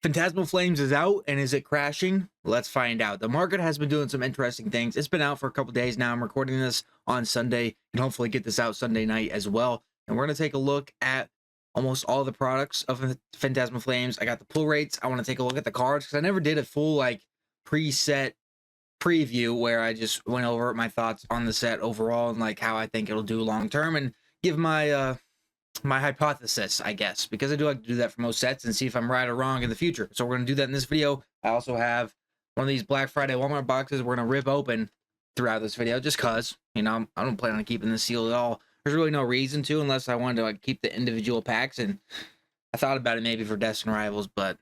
Phantasmal Flames is out, and is it crashing? Let's find out. The market has been doing some interesting things. It's been out for a couple days now. I'm recording this on Sunday and hopefully get this out Sunday night as well. And we're going to take a look at almost all the products of Phantasmal Flames. I got the pull rates. I want to take a look at the cards because I never did a full like preset preview where I just went over my thoughts on the set overall and like how I think it'll do long term and give my my hypothesis, I guess, because I do like to do that for most sets and see if I'm right or wrong in the future. So we're going to do that in this video. I also have one of these Black Friday Walmart boxes we're going to rip open throughout this video just because, you know, I don't plan on keeping this sealed at all. There's really no reason to unless I wanted to like keep the individual packs, and I thought about it maybe for Destined Rivals, but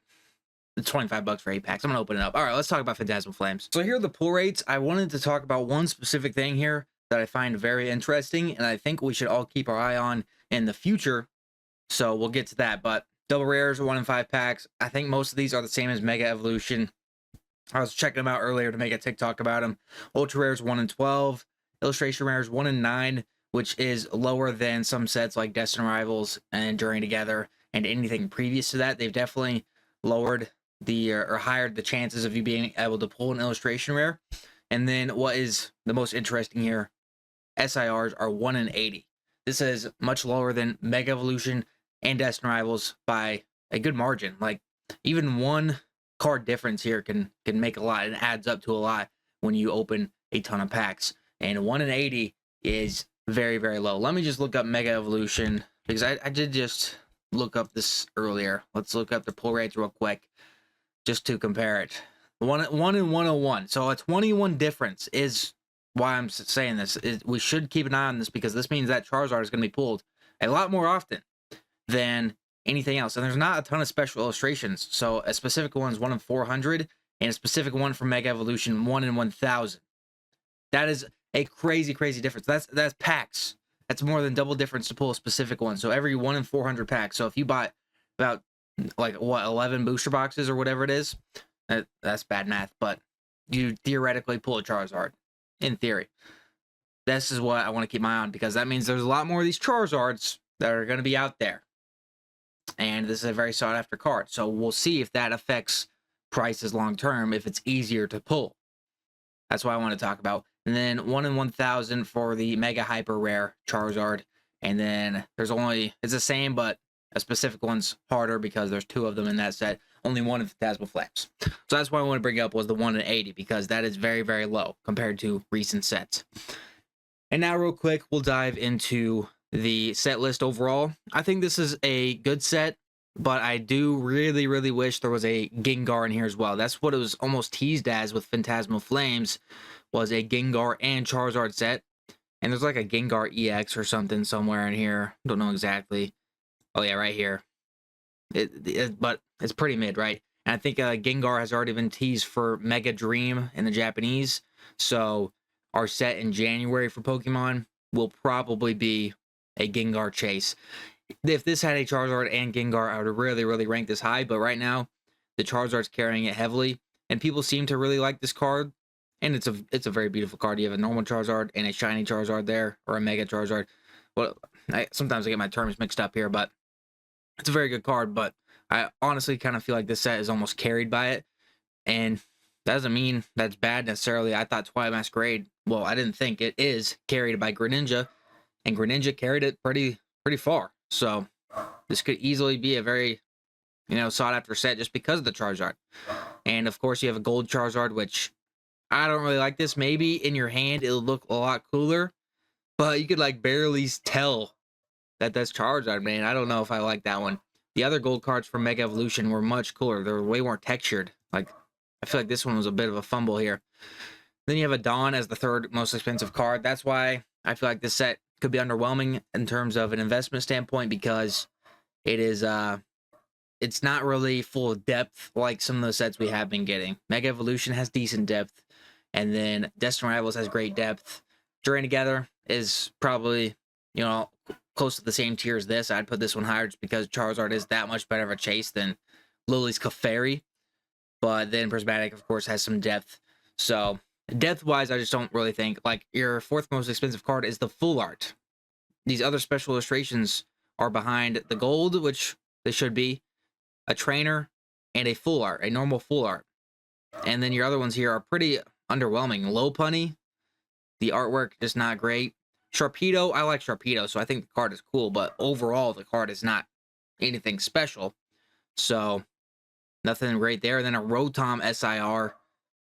it's 25 bucks for 8 packs. I'm going to open it up. All right, let's talk about Phantasmal Flames. So here are the pull rates. I wanted to talk about one specific thing here that I find very interesting, and I think we should all keep our eye on in the future. So we'll get to that. But double rares are 1 in 5 packs. I think most of these are the same as Mega Evolution. I was checking them out earlier to make a TikTok about them. Ultra rares 1 in 12. Illustration rares 1 in 9, which is lower than some sets like Destined Rivals and Enduring Together and anything previous to that. They've definitely lowered the or higher the chances of you being able to pull an illustration rare. And then what is the most interesting here, SIRs are 1 in 80. This is much lower than Mega Evolution and Destined Rivals by a good margin. Like even one card difference here can make a lot and adds up to a lot when you open a ton of packs. And 1 in 80 is very, very low. Let me just look up Mega Evolution because I did just look up this earlier. Let's look up the pull rates real quick just to compare it. 1 in 101. So a 21 difference is why I'm saying this. We should keep an eye on this because this means that Charizard is going to be pulled a lot more often than anything else. And there's not a ton of special illustrations. So a specific one is 1 in 400 and a specific one for Mega Evolution 1 in 1000. That is a crazy, crazy difference. That's packs. That's more than double difference to pull a specific one. So every 1 in 400 packs. So if you bought about like what 11 booster boxes or whatever it is, that's bad math, but you theoretically pull a Charizard in theory. This is what I want to keep my eye on because that means there's a lot more of these Charizards that are going to be out there. And this is a very sought after card. So we'll see if that affects prices long term, if it's easier to pull. That's what I want to talk about. And then 1 in 1000 for the Mega Hyper Rare Charizard. And then there's it's the same, but a specific one's harder because there's 2 of them in that set. Only 1 in Phantasmal Flames. So that's why I want to bring up was the 1 in 80 because that is very, very low compared to recent sets. And now real quick, we'll dive into the set list overall. I think this is a good set, but I do really, really wish there was a Gengar in here as well. That's what it was almost teased as with Phantasmal Flames, was a Gengar and Charizard set. And there's like a Gengar EX or something somewhere in here. Don't know exactly. Oh yeah, right here. But it's pretty mid, right? And I think Gengar has already been teased for Mega Dream in the Japanese. So our set in January for Pokemon will probably be a Gengar chase. If this had a Charizard and Gengar, I would really, really rank this high. But right now, the Charizard's carrying it heavily, and people seem to really like this card. And it's a very beautiful card. You have a normal Charizard and a shiny Charizard there, or a Mega Charizard. Well, sometimes I get my terms mixed up here, but it's a very good card. But I honestly kind of feel like this set is almost carried by it, and that doesn't mean that's bad necessarily. I thought Twilight Masquerade, well, I didn't think it is carried by Greninja. And Greninja carried it pretty far. So this could easily be a very, sought after set just because of the Charizard. And of course you have a gold Charizard, which I don't really like this. Maybe in your hand it'll look a lot cooler, but you could like barely tell that that's Charizard, man. I don't know if I like that one. The other gold cards from Mega Evolution were much cooler. They were way more textured. Like I feel like this one was a bit of a fumble here. Then you have a Dawn as the 3rd most expensive card. That's why I feel like this set could be underwhelming in terms of an investment standpoint because it is it's not really full of depth like some of the sets we have been getting. Mega Evolution has decent depth, and then Destined Rivals has great depth. Journey Together is probably, close to the same tier as this. I'd put this one higher just because Charizard is that much better of a chase than Lily's Clefairy. But then Prismatic, of course, has some depth. So depth-wise, I just don't really think. Like, your 4th most expensive card is the full art. These other special illustrations are behind the gold, which they should be. A trainer, and a full art, a normal full art. And then your other ones here are pretty underwhelming. Low punny, the artwork just not great. Sharpedo, I like Sharpedo, so I think the card is cool, but overall the card is not anything special. So nothing great there. Then a Rotom SIR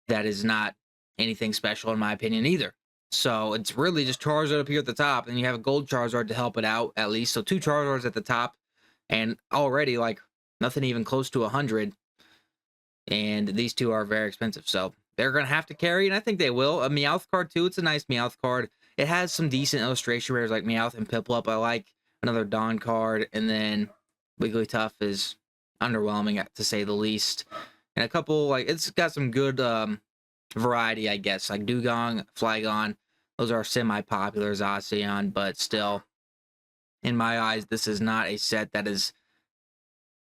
that is not anything special in my opinion either. So it's really just Charizard up here at the top, and you have a gold Charizard to help it out at least. So 2 Charizards at the top, and already like nothing even close to 100. And these 2 are very expensive, so they're gonna have to carry, and I think they will. A Meowth card too. It's a nice Meowth card. It has some decent illustration rares like Meowth and Piplup. I like another Dawn card, and then Wigglytuff is underwhelming to say the least. And a couple like it's got some good variety, I guess, like Dugong, Flygon. Those are semi-popular, Zacian, but still, in my eyes, this is not a set that is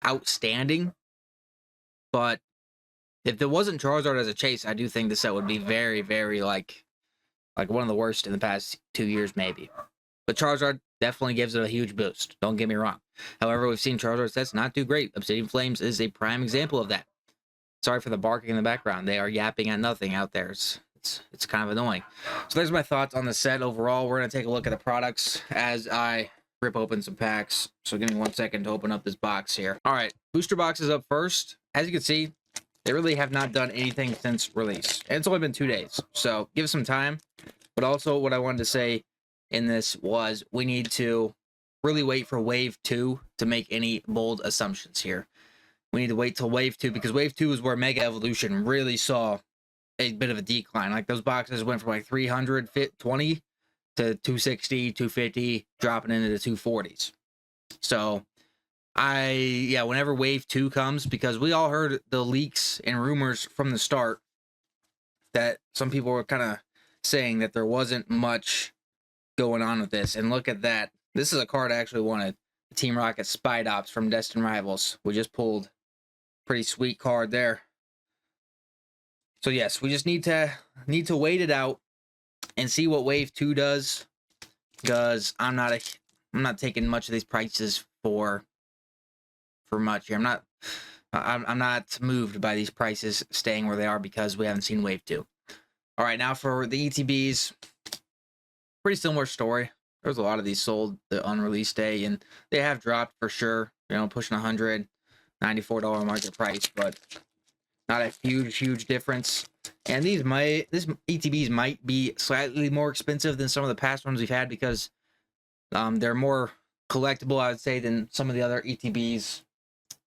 outstanding. But if there wasn't Charizard as a chase, I do think the set would be very, very like one of the worst in the past 2 years, maybe. But Charizard definitely gives it a huge boost. Don't get me wrong. However, we've seen Charizard sets not do great. Obsidian Flames is a prime example of that. Sorry for the barking in the background. They are yapping at nothing out there. It's kind of annoying. So there's my thoughts on the set overall. We're going to take a look at the products as I rip open some packs. So give me 1 second to open up this box here. All right, booster box is up first. As you can see, they really have not done anything since release. And it's only been 2 days, so give some time. But also what I wanted to say in this was we need to really wait for Wave 2 to make any bold assumptions here. We need to wait till Wave 2, because Wave 2 is where Mega Evolution really saw a bit of a decline. Like those boxes went from like 320 to 260, 250, dropping into the 240s. So whenever Wave 2 comes, because we all heard the leaks and rumors from the start that some people were kind of saying that there wasn't much going on with this. And look at that. This is a card I actually wanted. Team Rocket Spidops from Destined Rivals. We just pulled. Pretty sweet card there. So yes, we just need to wait it out and see what Wave 2 does, because I'm not taking much of these prices for much here. I'm not moved by these prices staying where they are because we haven't seen Wave 2. All right, now for the ETBs, pretty similar story. There's a lot of these sold on release day, and they have dropped for sure. You know, pushing $194 market price, but not a huge difference. And this ETBs might be slightly more expensive than some of the past ones we've had, because they're more collectible, I would say, than some of the other ETBs.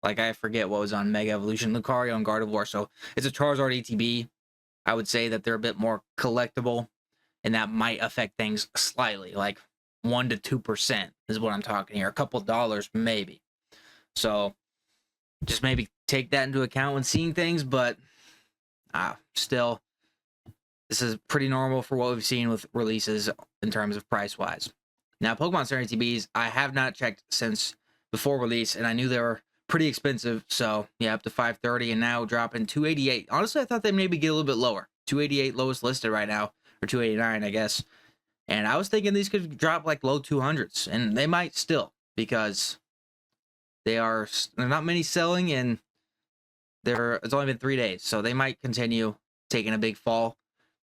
Like I forget what was on Mega Evolution, Lucario and Gardevoir. So it's a Charizard ETB. I would say that they're a bit more collectible, and that might affect things slightly, like 1 to 2% is what I'm talking here. A couple dollars maybe. So just maybe take that into account when seeing things, but still, this is pretty normal for what we've seen with releases in terms of price-wise. Now, Pokemon Center ETBs, I have not checked since before release, and I knew they were pretty expensive, so yeah, up to $530, and now dropping $288. Honestly, I thought they maybe get a little bit lower. $288 lowest listed right now, or $289, I guess. And I was thinking these could drop like low 200s, and they might still, because they're not many selling, and it's only been 3 days, so they might continue taking a big fall,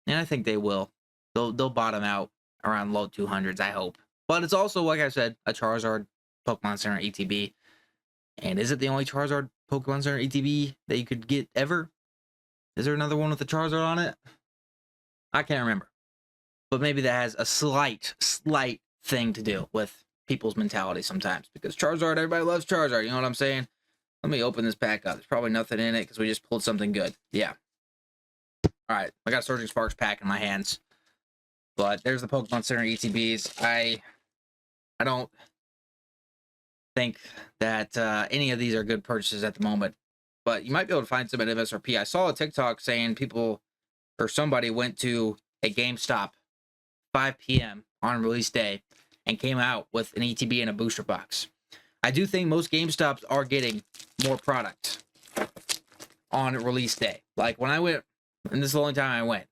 and I think they will. They'll bottom out around low 200s, I hope. But it's also, like I said, a Charizard Pokemon Center ETB. And is it the only Charizard Pokemon Center ETB that you could get ever? Is there another one with a Charizard on it? I can't remember. But maybe that has a slight thing to do with people's mentality sometimes. Because Charizard, everybody loves Charizard, you know what I'm saying? Let me open this pack up. There's probably nothing in it because we just pulled something good. Yeah. Alright, I got Surging Sparks pack in my hands. But there's the Pokemon Center ETBs. I don't think that any of these are good purchases at the moment. But you might be able to find some at MSRP. I saw a TikTok saying people, or somebody went to a GameStop 5 p.m. on release day and came out with an ETB and a booster box. I do think most GameStops are getting more product on release day. Like when I went, and this is the only time I went,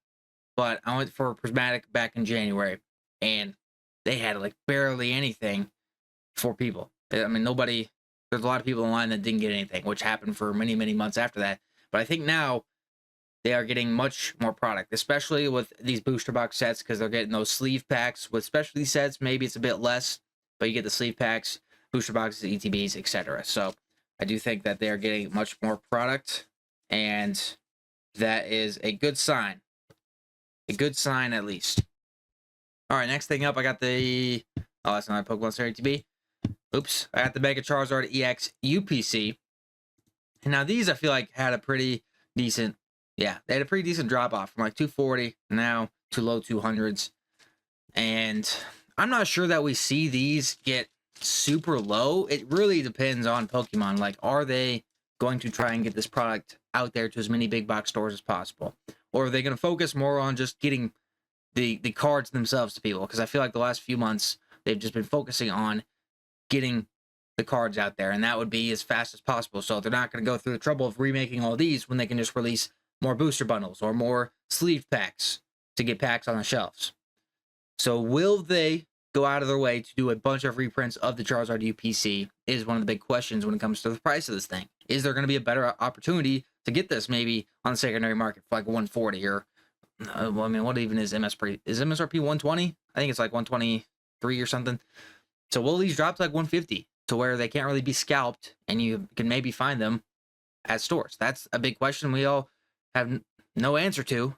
but I went for Prismatic back in January, and they had like barely anything for people. I mean, nobody there's a lot of people in line that didn't get anything, which happened for many, many months after that. But I think now they are getting much more product, especially with these booster box sets, because they're getting those sleeve packs. With specialty sets, maybe it's a bit less, but you get the sleeve packs, booster boxes, ETBs, etc. So I do think that they are getting much more product, and that is a good sign. A good sign, at least. All right, next thing up, I got the... Oh, that's not a Pokemon Center ETB. Oops. I got the Mega Charizard EX UPC. And now these, I feel like, had a pretty decent... Yeah, they had a pretty decent drop-off from like 240 now to low 200s. And I'm not sure that we see these get super low. It really depends on Pokemon. Like, are they going to try and get this product out there to as many big box stores as possible? Or are they going to focus more on just getting the cards themselves to people? Because I feel like the last few months, they've just been focusing on getting the cards out there, and that would be as fast as possible. So they're not going to go through the trouble of remaking all these when they can just release more booster bundles or more sleeve packs to get packs on the shelves. So will they go out of their way to do a bunch of reprints of the Charizard UPC is one of the big questions when it comes to the price of this thing. Is there going to be a better opportunity to get this maybe on the secondary market for like 140 or, well, I mean, what even is MSRP? Is MSRP 120? I think it's like 123 or something. So will these drop to like 150 to where they can't really be scalped and you can maybe find them at stores? That's a big question we all have no answer to,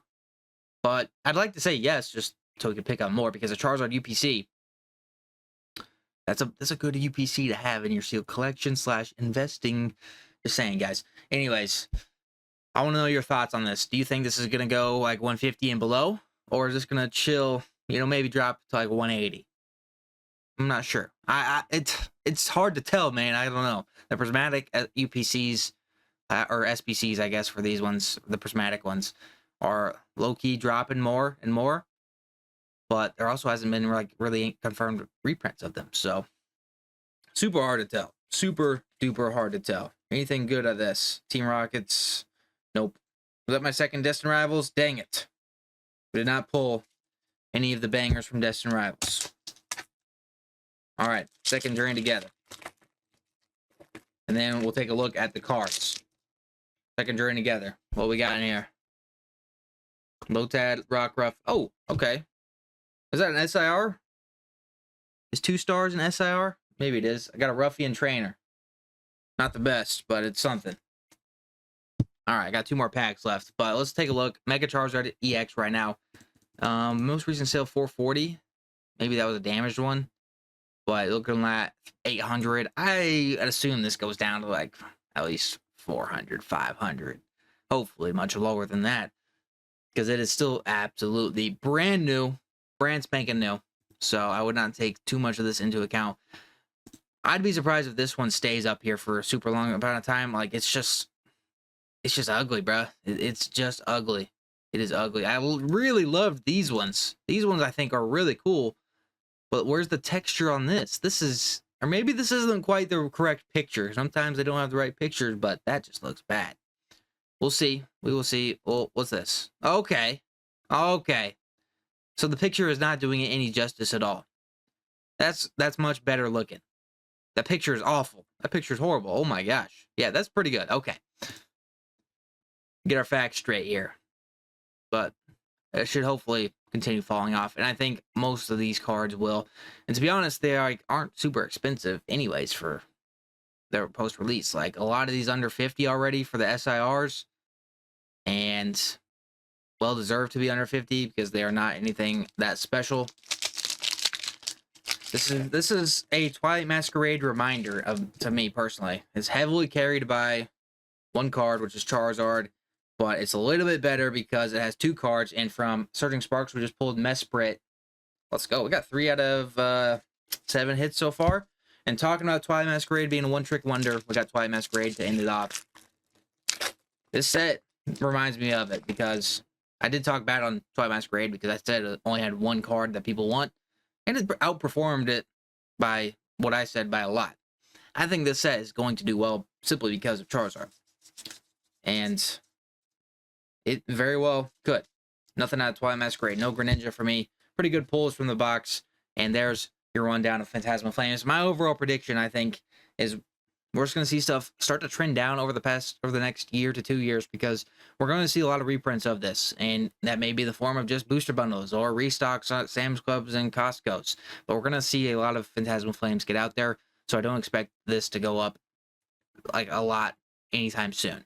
but I'd like to say yes, just so we can pick up more, because a Charizard UPC, that's a good UPC to have in your sealed collection / investing. Just saying, guys. Anyways, I want to know your thoughts on this. Do you think this is going to go like 150 and below, or is this going to chill, maybe drop to like 180? I'm not sure. It's hard to tell, man. I don't know. The prismatic UPCs or SPCs, I guess, for these ones, the prismatic ones, are low-key dropping more and more, but there also hasn't been like really confirmed reprints of them. So super hard to tell. Super duper hard to tell. Anything good of this? Team Rockets? Nope. Was that my second Destined Rivals? Dang it. We did not pull any of the bangers from Destined Rivals. All right, second journey together. And then we'll take a look at the cards. Second journey together. What we got in here? Lotad, Rockruff. Oh, okay. Is that an SIR? Is 2 stars an SIR? Maybe it is. I got a Ruffian Trainer. Not the best, but it's something. All right, I got 2 more packs left, but let's take a look. Mega Charizard EX right now. Most recent sale 440. Maybe that was a damaged one. But looking at 800, I assume this goes down to like at least 400, 500. Hopefully much lower than that, because it is still absolutely brand new, brand spanking new. So I would not take too much of this into account. I'd be surprised if this one stays up here for a super long amount of time. Like, it's just ugly, bro. It's just ugly. It is ugly. I really loved these ones. These ones I think are really cool. But where's the texture on this? This is, or maybe this isn't quite the correct picture. Sometimes they don't have the right pictures, but that just looks bad. We'll see. We will see. Well, what's this? Okay. Okay. So the picture is not doing it any justice at all. That's much better looking. That picture is awful. That picture is horrible. Oh my gosh. Yeah, that's pretty good. Okay. Get our facts straight here. But it should hopefully continue falling off, and I think most of these cards will. And to be honest, they aren't super expensive anyways for their post-release. Like, a lot of these under 50 already for the SIRs, and well deserved to be under 50 because they are not anything that special. This is a Twilight Masquerade reminder to me personally. It's heavily carried by one card, which is Charizard. But it's a little bit better because it has 2 cards, and from Surging Sparks, we just pulled Mesprit. Let's go. We got 3 out of 7 hits so far. And talking about Twilight Masquerade being a one-trick wonder, we got Twilight Masquerade to end it off. This set reminds me of it because I did talk bad on Twilight Masquerade because I said it only had 1 card that people want, and it outperformed it by what I said by a lot. I think this set is going to do well simply because of Charizard. And it very well could. Nothing out of Twilight Masquerade. No Greninja for me. Pretty good pulls from the box. And there's your rundown of Phantasmal Flames. My overall prediction, I think, is we're just going to see stuff start to trend down over the next year to 2 years, because we're going to see a lot of reprints of this, and that may be the form of just booster bundles or restocks at Sam's Clubs and Costco's. But we're going to see a lot of Phantasmal Flames get out there, so I don't expect this to go up like a lot anytime soon.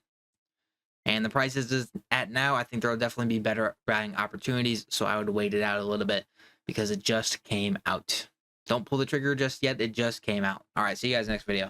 And the prices is at now, I think there'll definitely be better buying opportunities, so I would wait it out a little bit because it just came out. Don't pull the trigger just yet, it just came out. All right, see you guys next video.